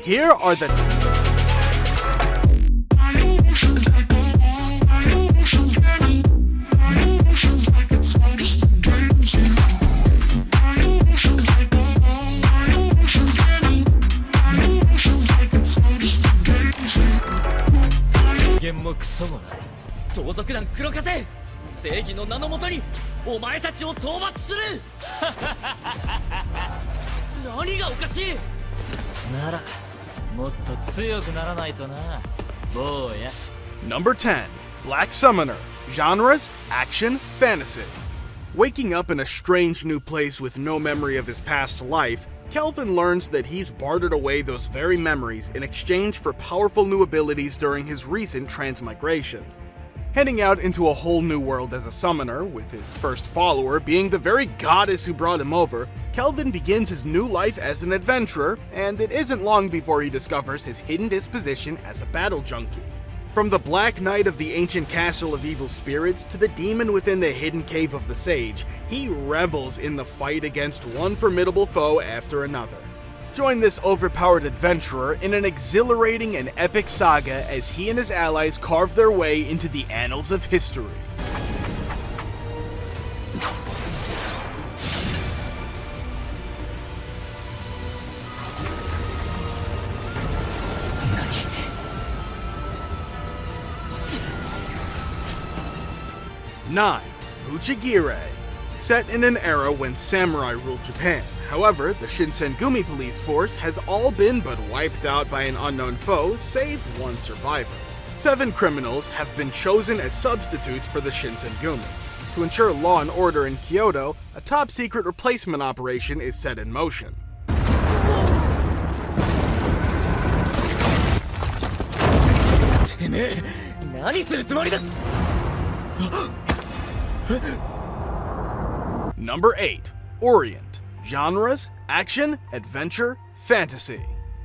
Here are the Number 10. Black Summoner. Genres: action, fantasy. Waking up in a strange new place with no memory of his past life, Kelvin learns that he's bartered away those very memories in exchange for powerful new abilities during his recent transmigration. Heading out into a whole new world as a summoner, with his first follower being the very goddess who brought him over, Kelvin begins his new life as an adventurer, and it isn't long before he discovers his hidden disposition as a battle junkie. From the Black Knight of the ancient castle of evil spirits to the demon within the hidden cave of the sage, he revels in the fight against one formidable foe after another. Join this overpowered adventurer in an exhilarating and epic saga as he and his allies carve their way into the annals of history. Nine. Uchigirire. Set in an era when samurai ruled Japan. However, the Shinsengumi police force has all been but wiped out by an unknown foe, save one survivor. 7 criminals have been chosen as substitutes for the Shinsengumi. To ensure law and order in Kyoto, a top-secret replacement operation is set in motion. Number 8. Orient. Genres: action, adventure, fantasy.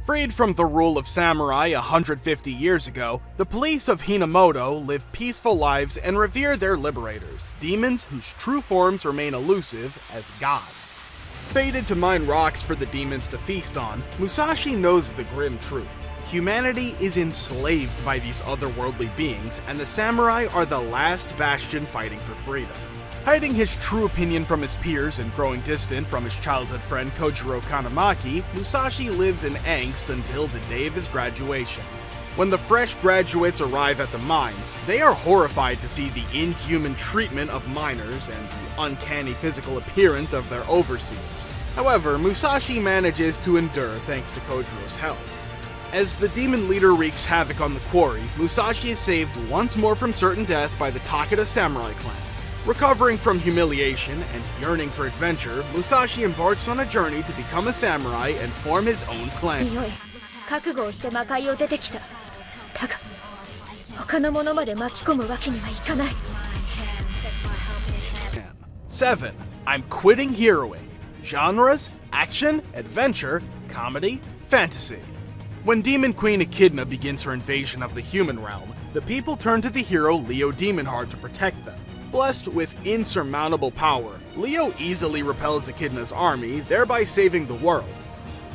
Freed from the rule of samurai 150 years ago, the police of Hinamoto live peaceful lives and revere their liberators, demons whose true forms remain elusive as gods. Fated to mine rocks for the demons to feast on, Musashi knows the grim truth. Humanity is enslaved by these otherworldly beings, and the samurai are the last bastion fighting for freedom. Hiding his true opinion from his peers and growing distant from his childhood friend Kojiro Kanamaki, Musashi lives in angst until the day of his graduation. When the fresh graduates arrive at the mine, they are horrified to see the inhuman treatment of miners and the uncanny physical appearance of their overseers. However, Musashi manages to endure thanks to Kojiro's help. As the demon leader wreaks havoc on the quarry, Musashi is saved once more from certain death by the Takeda samurai clan. Recovering from humiliation and yearning for adventure, Musashi embarks on a journey to become a samurai and form his own clan. 7. I'm quitting heroing. Genres: action, adventure, comedy, fantasy. When Demon Queen Echidna begins her invasion of the human realm, the people turn to the hero Leo Demonheart to protect them. Blessed with insurmountable power, Leo easily repels Echidna's army, thereby saving the world.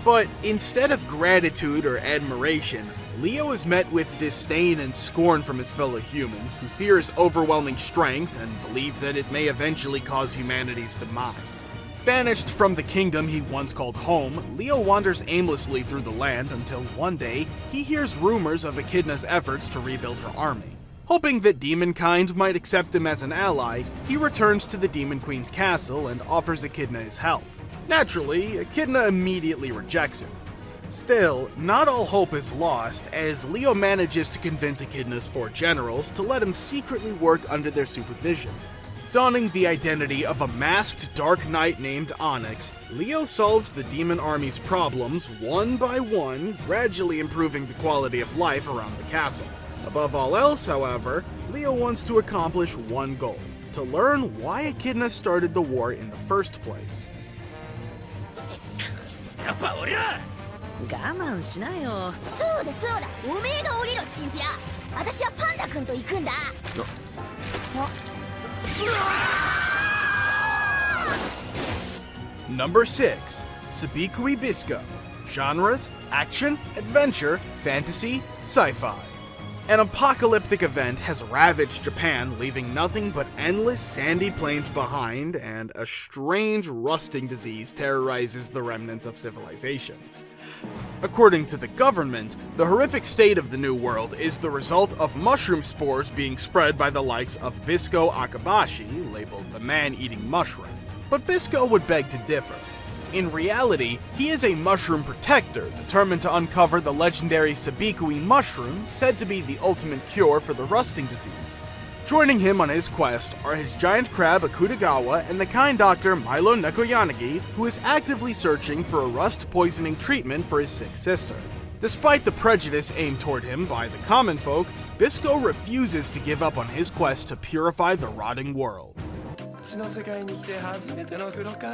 But instead of gratitude or admiration, Leo is met with disdain and scorn from his fellow humans, who fear his overwhelming strength and believe that it may eventually cause humanity's demise. Banished from the kingdom he once called home, Leo wanders aimlessly through the land until one day he hears rumors of Echidna's efforts to rebuild her army. Hoping that demonkind might accept him as an ally, he returns to the Demon Queen's castle and offers Echidna his help. Naturally, Echidna immediately rejects him. Still, not all hope is lost, as Leo manages to convince Echidna's 4 generals to let him secretly work under their supervision. Donning the identity of a masked Dark Knight named Onyx, Leo solves the demon army's problems one by one, gradually improving the quality of life around the castle. Above all else, however, Leo wants to accomplish one goal: to learn why Echidna started the war in the first place. やっぱ俺は我慢しなよ。そうだそうだ、おめえが降りろチンピラ。私はパンダ君と行くんだ。Number 6. Sabikui Bisco. Genres: action, adventure, fantasy, sci-fi. An apocalyptic event has ravaged Japan, leaving nothing but endless sandy plains behind, and a strange rusting disease terrorizes the remnants of civilization. According to the government, the horrific state of the New World is the result of mushroom spores being spread by the likes of Bisco Akabashi, labeled the man-eating mushroom. But Bisco would beg to differ. In reality, he is a mushroom protector determined to uncover the legendary sabikui mushroom, said to be the ultimate cure for the rusting disease. Joining him on his quest are his giant crab Akutagawa and the kind doctor Milo Nekoyanagi, who is actively searching for a rust poisoning treatment for his sick sister. Despite the prejudice aimed toward him by the common folk, Bisco refuses to give up on his quest to purify the rotting world. こっちの世界に来て初めての風呂か。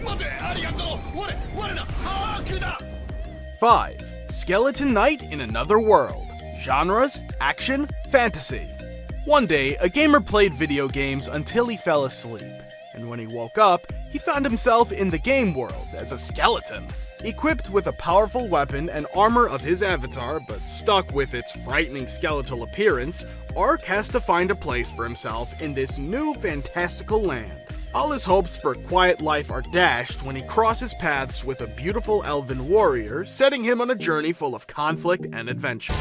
待て、ありがとう。我だ。悪だ。 5. Skeleton Knight in Another World. Genres: action, fantasy. One day, a gamer played video games until he fell asleep, and when he woke up, he found himself in the game world as a skeleton. Equipped with a powerful weapon and armor of his avatar, but stuck with its frightening skeletal appearance, Ark has to find a place for himself in this new fantastical land. All his hopes for a quiet life are dashed when he crosses paths with a beautiful elven warrior, setting him on a journey full of conflict and adventure.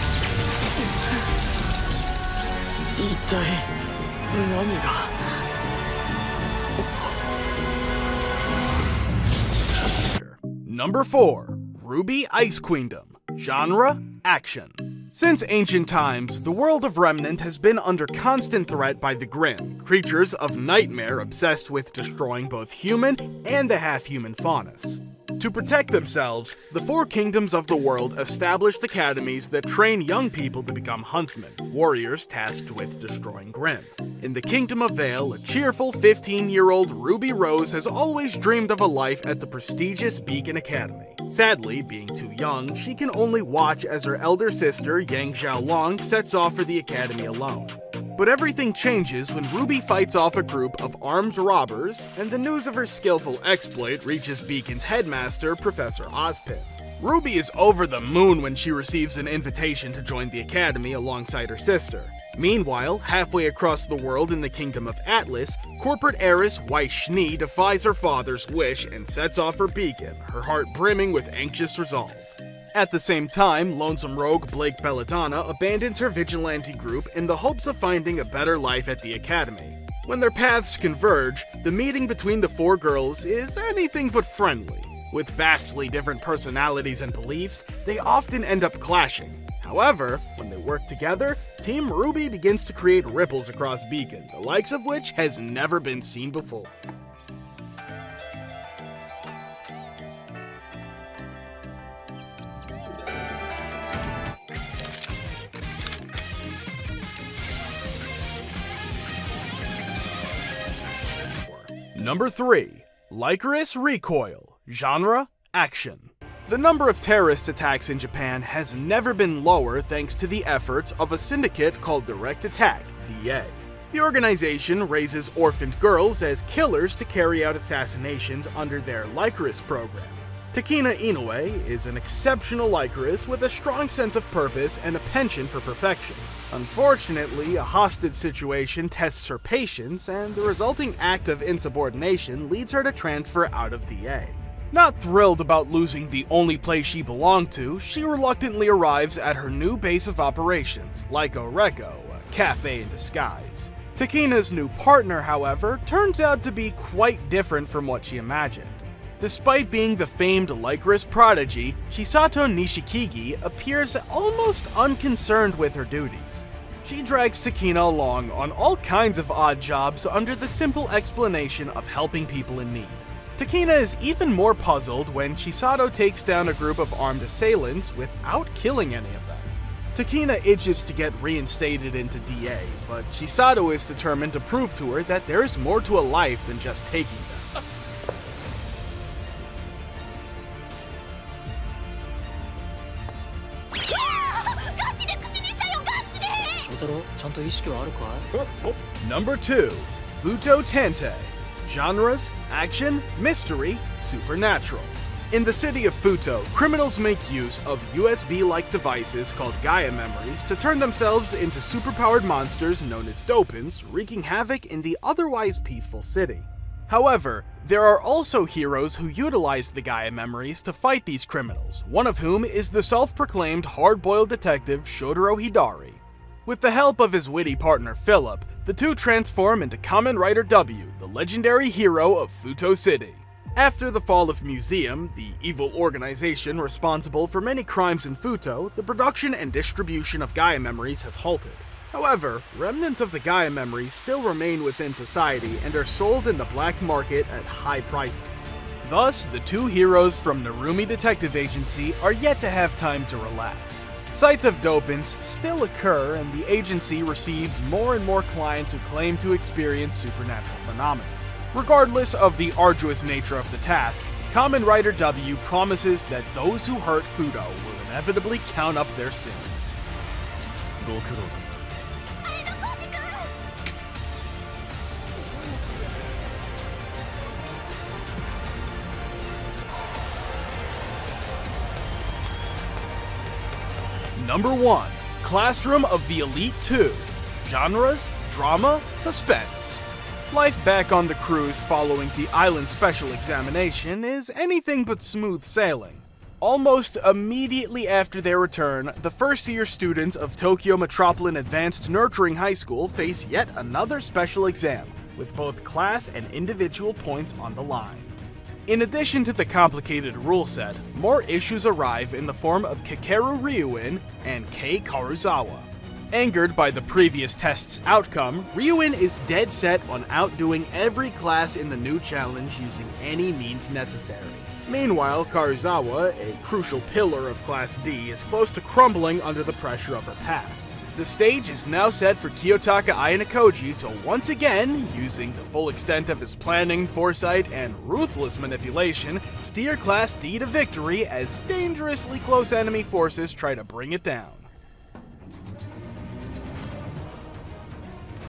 一体何が。 Number 4. Ruby Ice Queendom. Genre: action. Since ancient times, the world of Remnant has been under constant threat by the Grimm, creatures of nightmare obsessed with destroying both human and the half-human faunas. To protect themselves, the four kingdoms of the world established academies that train young people to become huntsmen, warriors tasked with destroying Grimm. In the Kingdom of Vale, a cheerful 15-year-old Ruby Rose has always dreamed of a life at the prestigious Beacon Academy. Sadly, being too young, she can only watch as her elder sister, Yang Xiaolong, sets off for the academy alone. But everything changes when Ruby fights off a group of armed robbers, and the news of her skillful exploit reaches Beacon's headmaster, Professor Ozpin. Ruby is over the moon when she receives an invitation to join the academy alongside her sister. Meanwhile, halfway across the world in the kingdom of Atlas, corporate heiress Wai Shni defies her father's wish and sets off for Beacon, her heart brimming with anxious resolve. At the same time, lonesome rogue Blake Belladonna abandons her vigilante group in the hopes of finding a better life at the academy. When their paths converge, the meeting between the four girls is anything but friendly. With vastly different personalities and beliefs, they often end up clashing. However, when they work together, Team Ruby begins to create ripples across Beacon, the likes of which has never been seen before. Number 3. Liss Recoil. Genre: action. The number of terrorist attacks in Japan has never been lower thanks to the efforts of a syndicate called Direct Attack, DA. The organization raises orphaned girls as killers to carry out assassinations under their Lycoris program. Takina Inoue is an exceptional Lycoris with a strong sense of purpose and a penchant for perfection. Unfortunately, a hostage situation tests her patience, and the resulting act of insubordination leads her to transfer out of DA. Not thrilled about losing the only place she belonged to, she reluctantly arrives at her new base of operations, Lyco Reco, a cafe in disguise. Takina's new partner, however, turns out to be quite different from what she imagined. Despite being the famed Lycoris prodigy, Chisato Nishikigi appears almost unconcerned with her duties. She drags Takina along on all kinds of odd jobs under the simple explanation of helping people in need. Takina is even more puzzled when Chisato takes down a group of armed assailants without killing any of them. Takina itches to get reinstated into DA, but Chisato is determined to prove to her that there is more to a life than just taking them. 翔太郎、ちゃんゃんと意識はあるかい？ Number 2. Futo Tente. Genres: action, mystery, supernatural. In the city of Futo, criminals make use of USB-like devices called Gaia memories to turn themselves into superpowered monsters known as dopins, wreaking havoc in the otherwise peaceful city. However, there are also heroes who utilize the Gaia memories to fight these criminals, one of whom is the self-proclaimed hard-boiled detective Shodoro Hidari. With the help of his witty partner Philip, the two transform into Kamen Rider W, the legendary hero of Futo City. After the fall of Museum, the evil organization responsible for many crimes in Futo, the production and distribution of Gaia memories has halted. However, remnants of the Gaia memories still remain within society and are sold in the black market at high prices. Thus, the two heroes from Narumi Detective Agency are yet to have time to relax. Sites of dopants still occur, and the agency receives more and more clients who claim to experience supernatural phenomena. Regardless of the arduous nature of the task, Kamen Rider W promises that those who hurt Fudo will inevitably count up their sins. ご苦労。 Number 1. Classroom of the Elite 2. Genres: drama, suspense. Life back on the cruise following the island special examination is anything but smooth sailing. Almost immediately after their return, the first-year students of Tokyo Metropolitan Advanced Nurturing High School face yet another special exam, with both class and individual points on the line. In addition to the complicated rule set, more issues arrive in the form of Kakeru Ryuin and Kei Karuzawa. Angered by the previous test's outcome, Ryuin is dead set on outdoing every class in the new challenge using any means necessary. Meanwhile, Karuzawa, a crucial pillar of Class D, is close to crumbling under the pressure of her past. The stage is now set for Kiyotaka Ayanokoji to once again, using the full extent of his planning, foresight, and ruthless manipulation, steer Class D to victory as dangerously close enemy forces try to bring it down.